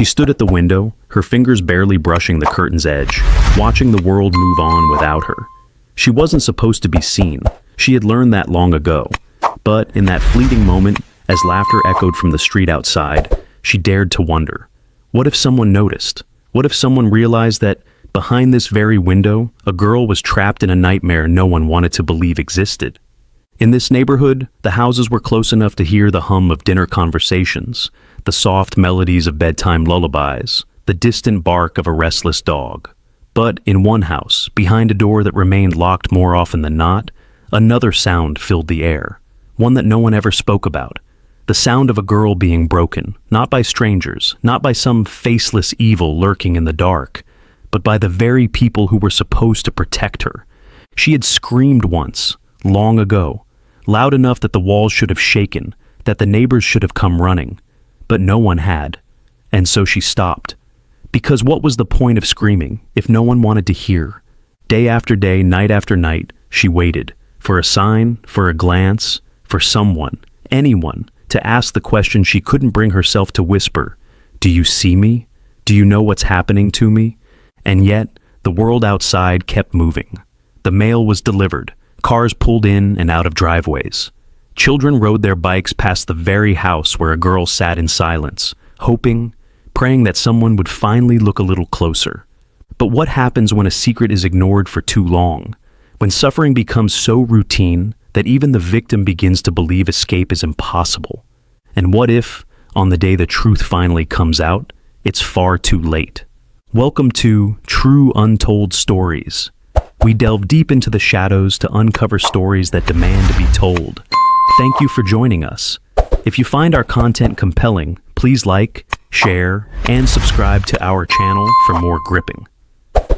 She stood at the window, her fingers barely brushing the curtain's edge, watching the world move on without her. She wasn't supposed to be seen. She had learned that long ago. But in that fleeting moment, as laughter echoed from the street outside, she dared to wonder. What if someone noticed? What if someone realized that behind this very window, a girl was trapped in a nightmare no one wanted to believe existed? In this neighborhood, the houses were close enough to hear the hum of dinner conversations, the soft melodies of bedtime lullabies, the distant bark of a restless dog. But in one house, behind a door that remained locked more often than not, another sound filled the air, one that no one ever spoke about. The sound of a girl being broken, not by strangers, not by some faceless evil lurking in the dark, but by the very people who were supposed to protect her. She had screamed once, long ago, loud enough that the walls should have shaken, that the neighbors should have come running. But no one had, and so she stopped. Because what was the point of screaming if no one wanted to hear? Day after day, night after night, she waited, for a sign, for a glance, for someone, anyone, to ask the question she couldn't bring herself to whisper. Do you see me? Do you know what's happening to me? And yet, the world outside kept moving. The mail was delivered, cars pulled in and out of driveways. Children rode their bikes past the very house where a girl sat in silence, hoping, praying that someone would finally look a little closer. But what happens when a secret is ignored for too long? When suffering becomes so routine that even the victim begins to believe escape is impossible? And what if, on the day the truth finally comes out, it's far too late? Welcome to True Untold Stories. We delve deep into the shadows to uncover stories that demand to be told. Thank you for joining us. If you find our content compelling, please like, share, and subscribe to our channel for more gripping.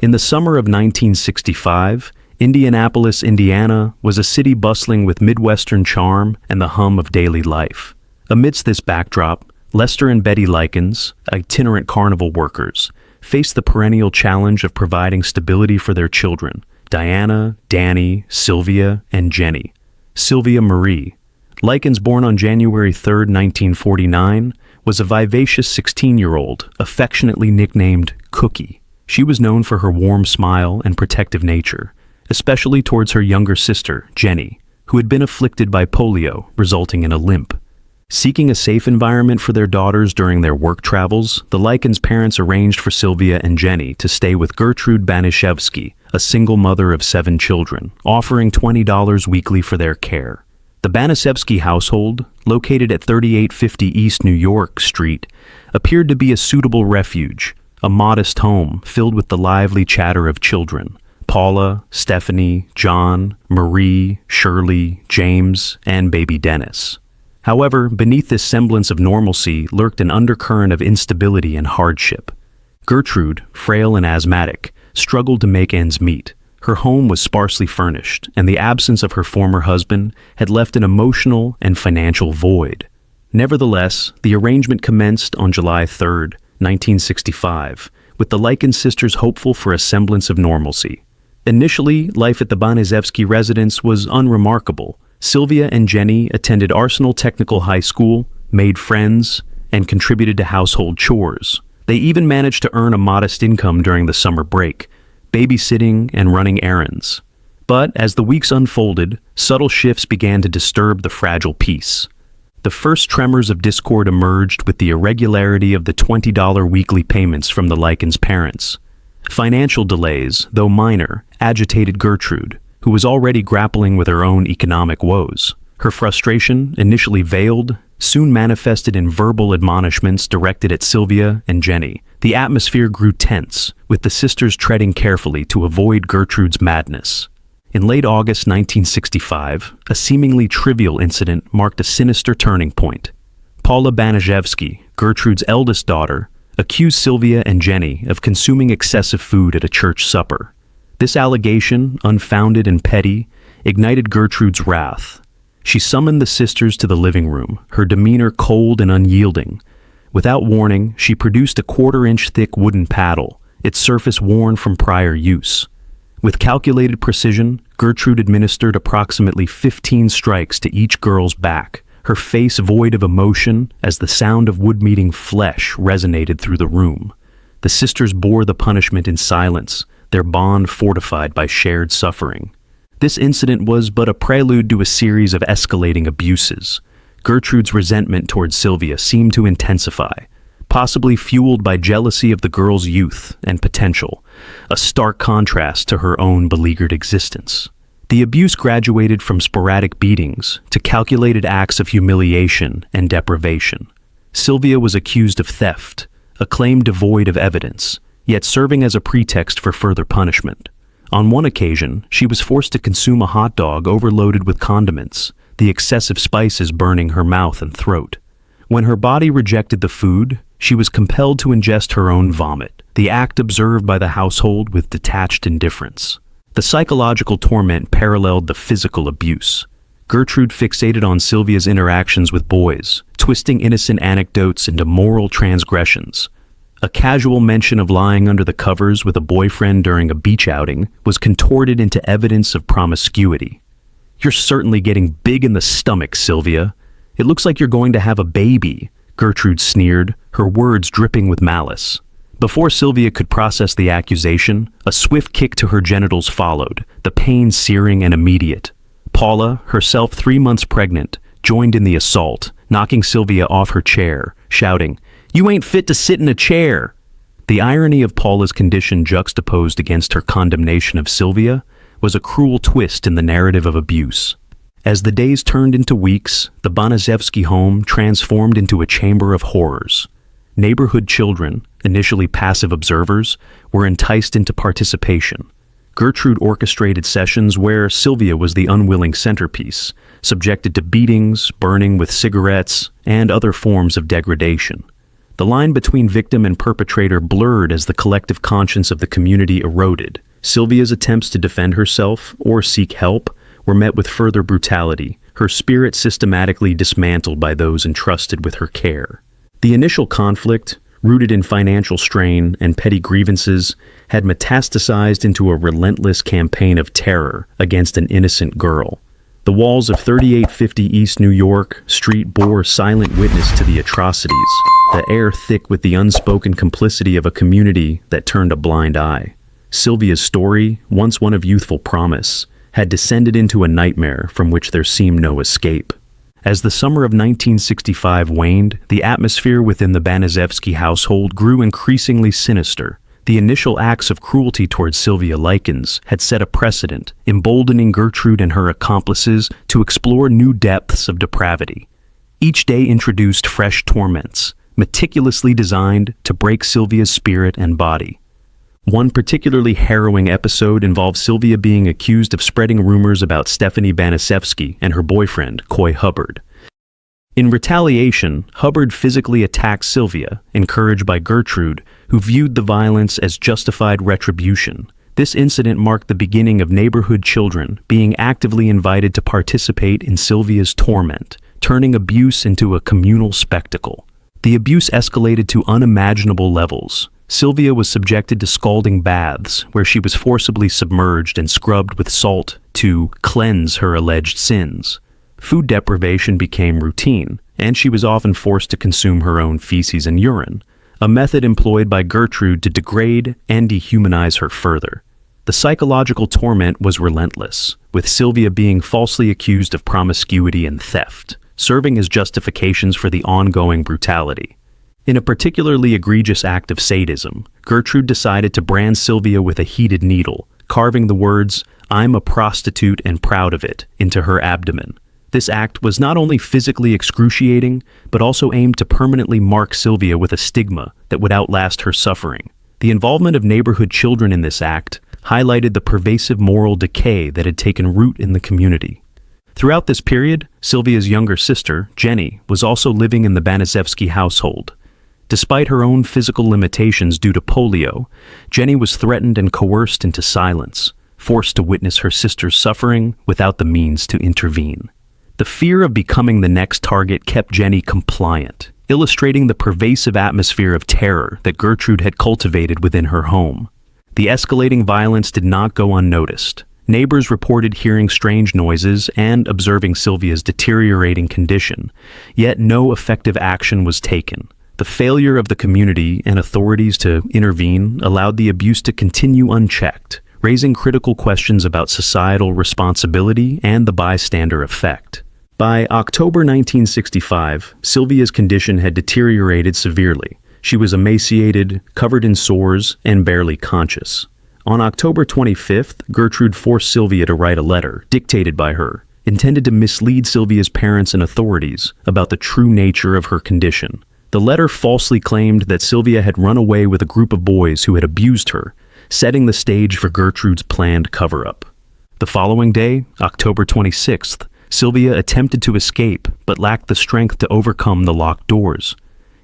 In the summer of 1965, Indianapolis, Indiana, was a city bustling with Midwestern charm and the hum of daily life. Amidst this backdrop, Lester and Betty Likens, itinerant carnival workers, faced the perennial challenge of providing stability for their children, Diana, Danny, Sylvia, and Jenny. Sylvia Marie Likens, born on January 3, 1949, was a vivacious 16-year-old, affectionately nicknamed Cookie. She was known for her warm smile and protective nature, especially towards her younger sister, Jenny, who had been afflicted by polio, resulting in a limp. Seeking a safe environment for their daughters during their work travels, the Likens parents arranged for Sylvia and Jenny to stay with Gertrude Baniszewski, a single mother of 7 children, offering $20 weekly for their care. The Baniszewski household, located at 3850 East New York Street, appeared to be a suitable refuge, a modest home filled with the lively chatter of children: Paula, Stephanie, John, Marie, Shirley, James, and baby Dennis. However, beneath this semblance of normalcy lurked an undercurrent of instability and hardship. Gertrude, frail and asthmatic, struggled to make ends meet. Her home was sparsely furnished, and the absence of her former husband had left an emotional and financial void. Nevertheless, the arrangement commenced on July 3, 1965, with the Likens sisters hopeful for a semblance of normalcy. Initially, life at the Baniszewski residence was unremarkable. Sylvia and Jenny attended Arsenal Technical High School, made friends, and contributed to household chores. They even managed to earn a modest income during the summer break, babysitting and running errands. But as the weeks unfolded, subtle shifts began to disturb the fragile peace. The first tremors of discord emerged with the irregularity of the $20 weekly payments from the Likens parents. Financial delays, though minor, agitated Gertrude, who was already grappling with her own economic woes. Her frustration, initially veiled, soon manifested in verbal admonishments directed at Sylvia and Jenny. The atmosphere grew tense, with the sisters treading carefully to avoid Gertrude's madness. In late August 1965, a seemingly trivial incident marked a sinister turning point. Paula Baniszewski, Gertrude's eldest daughter, accused Sylvia and Jenny of consuming excessive food at a church supper. This allegation, unfounded and petty, ignited Gertrude's wrath. She summoned the sisters to the living room, her demeanor cold and unyielding. Without warning, she produced a 1/4-inch thick wooden paddle, its surface worn from prior use. With calculated precision, Gertrude administered approximately 15 strikes to each girl's back, her face void of emotion as the sound of wood-meeting flesh resonated through the room. The sisters bore the punishment in silence, their bond fortified by shared suffering. This incident was but a prelude to a series of escalating abuses. Gertrude's resentment towards Sylvia seemed to intensify, possibly fueled by jealousy of the girl's youth and potential, a stark contrast to her own beleaguered existence. The abuse graduated from sporadic beatings to calculated acts of humiliation and deprivation. Sylvia was accused of theft, a claim devoid of evidence, yet serving as a pretext for further punishment. On one occasion, she was forced to consume a hot dog overloaded with condiments, the excessive spices burning her mouth and throat. When her body rejected the food, she was compelled to ingest her own vomit, the act observed by the household with detached indifference. The psychological torment paralleled the physical abuse. Gertrude fixated on Sylvia's interactions with boys, twisting innocent anecdotes into moral transgressions. A casual mention of lying under the covers with a boyfriend during a beach outing was contorted into evidence of promiscuity. "You're certainly getting big in the stomach, Sylvia. It looks like you're going to have a baby," Gertrude sneered, her words dripping with malice. Before Sylvia could process the accusation, a swift kick to her genitals followed, the pain searing and immediate. Paula, herself 3 months pregnant, joined in the assault, knocking Sylvia off her chair, shouting, "You ain't fit to sit in a chair!" The irony of Paula's condition juxtaposed against her condemnation of Sylvia was a cruel twist in the narrative of abuse. As the days turned into weeks, the Baniszewski home transformed into a chamber of horrors. Neighborhood children, initially passive observers, were enticed into participation. Gertrude orchestrated sessions where Sylvia was the unwilling centerpiece, subjected to beatings, burning with cigarettes, and other forms of degradation. The line between victim and perpetrator blurred as the collective conscience of the community eroded. Sylvia's attempts to defend herself or seek help were met with further brutality, her spirit systematically dismantled by those entrusted with her care. The initial conflict, rooted in financial strain and petty grievances, had metastasized into a relentless campaign of terror against an innocent girl. The walls of 3850 East New York Street bore silent witness to the atrocities, the air thick with the unspoken complicity of a community that turned a blind eye. Sylvia's story, once one of youthful promise, had descended into a nightmare from which there seemed no escape. As the summer of 1965 waned, the atmosphere within the Baniszewski household grew increasingly sinister. The initial acts of cruelty towards Sylvia Likens had set a precedent, emboldening Gertrude and her accomplices to explore new depths of depravity. Each day introduced fresh torments, meticulously designed to break Sylvia's spirit and body. One particularly harrowing episode involved Sylvia being accused of spreading rumors about Stephanie Baniszewski and her boyfriend, Coy Hubbard. In retaliation, Hubbard physically attacked Sylvia, encouraged by Gertrude, who viewed the violence as justified retribution. This incident marked the beginning of neighborhood children being actively invited to participate in Sylvia's torment, turning abuse into a communal spectacle. The abuse escalated to unimaginable levels. Sylvia was subjected to scalding baths, where she was forcibly submerged and scrubbed with salt to cleanse her alleged sins. Food deprivation became routine, and she was often forced to consume her own feces and urine, a method employed by Gertrude to degrade and dehumanize her further. The psychological torment was relentless, with Sylvia being falsely accused of promiscuity and theft, serving as justifications for the ongoing brutality. In a particularly egregious act of sadism, Gertrude decided to brand Sylvia with a heated needle, carving the words, "I'm a prostitute and proud of it," into her abdomen. This act was not only physically excruciating, but also aimed to permanently mark Sylvia with a stigma that would outlast her suffering. The involvement of neighborhood children in this act highlighted the pervasive moral decay that had taken root in the community. Throughout this period, Sylvia's younger sister, Jenny, was also living in the Baniszewski household. Despite her own physical limitations due to polio, Jenny was threatened and coerced into silence, forced to witness her sister's suffering without the means to intervene. The fear of becoming the next target kept Jenny compliant, illustrating the pervasive atmosphere of terror that Gertrude had cultivated within her home. The escalating violence did not go unnoticed. Neighbors reported hearing strange noises and observing Sylvia's deteriorating condition, yet no effective action was taken. The failure of the community and authorities to intervene allowed the abuse to continue unchecked, raising critical questions about societal responsibility and the bystander effect. By October 1965, Sylvia's condition had deteriorated severely. She was emaciated, covered in sores, and barely conscious. On October 25th, Gertrude forced Sylvia to write a letter, dictated by her, intended to mislead Sylvia's parents and authorities about the true nature of her condition. The letter falsely claimed that Sylvia had run away with a group of boys who had abused her, setting the stage for Gertrude's planned cover-up. The following day, October 26th, Sylvia attempted to escape but lacked the strength to overcome the locked doors.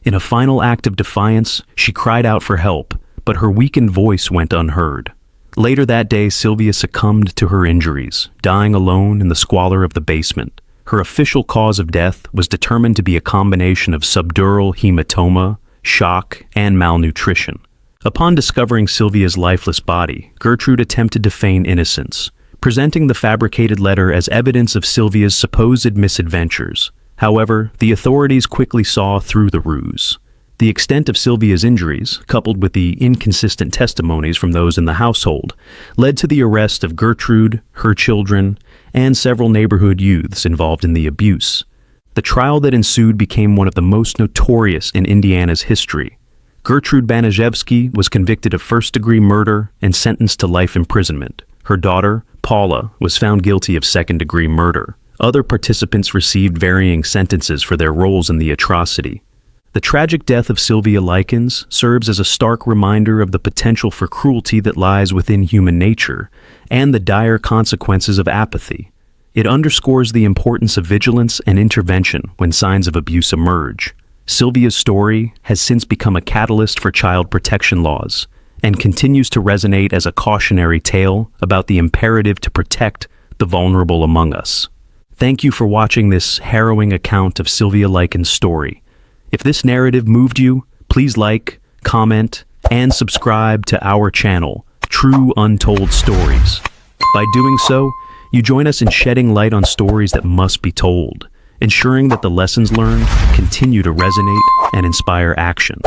In a final act of defiance, she cried out for help, but her weakened voice went unheard. Later that day, Sylvia succumbed to her injuries, dying alone in the squalor of the basement. Her official cause of death was determined to be a combination of subdural hematoma, shock, and malnutrition. Upon discovering Sylvia's lifeless body, Gertrude attempted to feign innocence, presenting the fabricated letter as evidence of Sylvia's supposed misadventures. However, the authorities quickly saw through the ruse. The extent of Sylvia's injuries, coupled with the inconsistent testimonies from those in the household, led to the arrest of Gertrude, her children, and several neighborhood youths involved in the abuse. The trial that ensued became one of the most notorious in Indiana's history. Gertrude Baniszewski was convicted of first-degree murder and sentenced to life imprisonment. Her daughter, Paula, was found guilty of second-degree murder. Other participants received varying sentences for their roles in the atrocity. The tragic death of Sylvia Likens serves as a stark reminder of the potential for cruelty that lies within human nature and the dire consequences of apathy. It underscores the importance of vigilance and intervention when signs of abuse emerge. Sylvia's story has since become a catalyst for child protection laws and continues to resonate as a cautionary tale about the imperative to protect the vulnerable among us. Thank you for watching this harrowing account of Sylvia Likens' story. If this narrative moved you, please like, comment, and subscribe to our channel, True Untold Stories. By doing so, you join us in shedding light on stories that must be told, ensuring that the lessons learned continue to resonate and inspire action.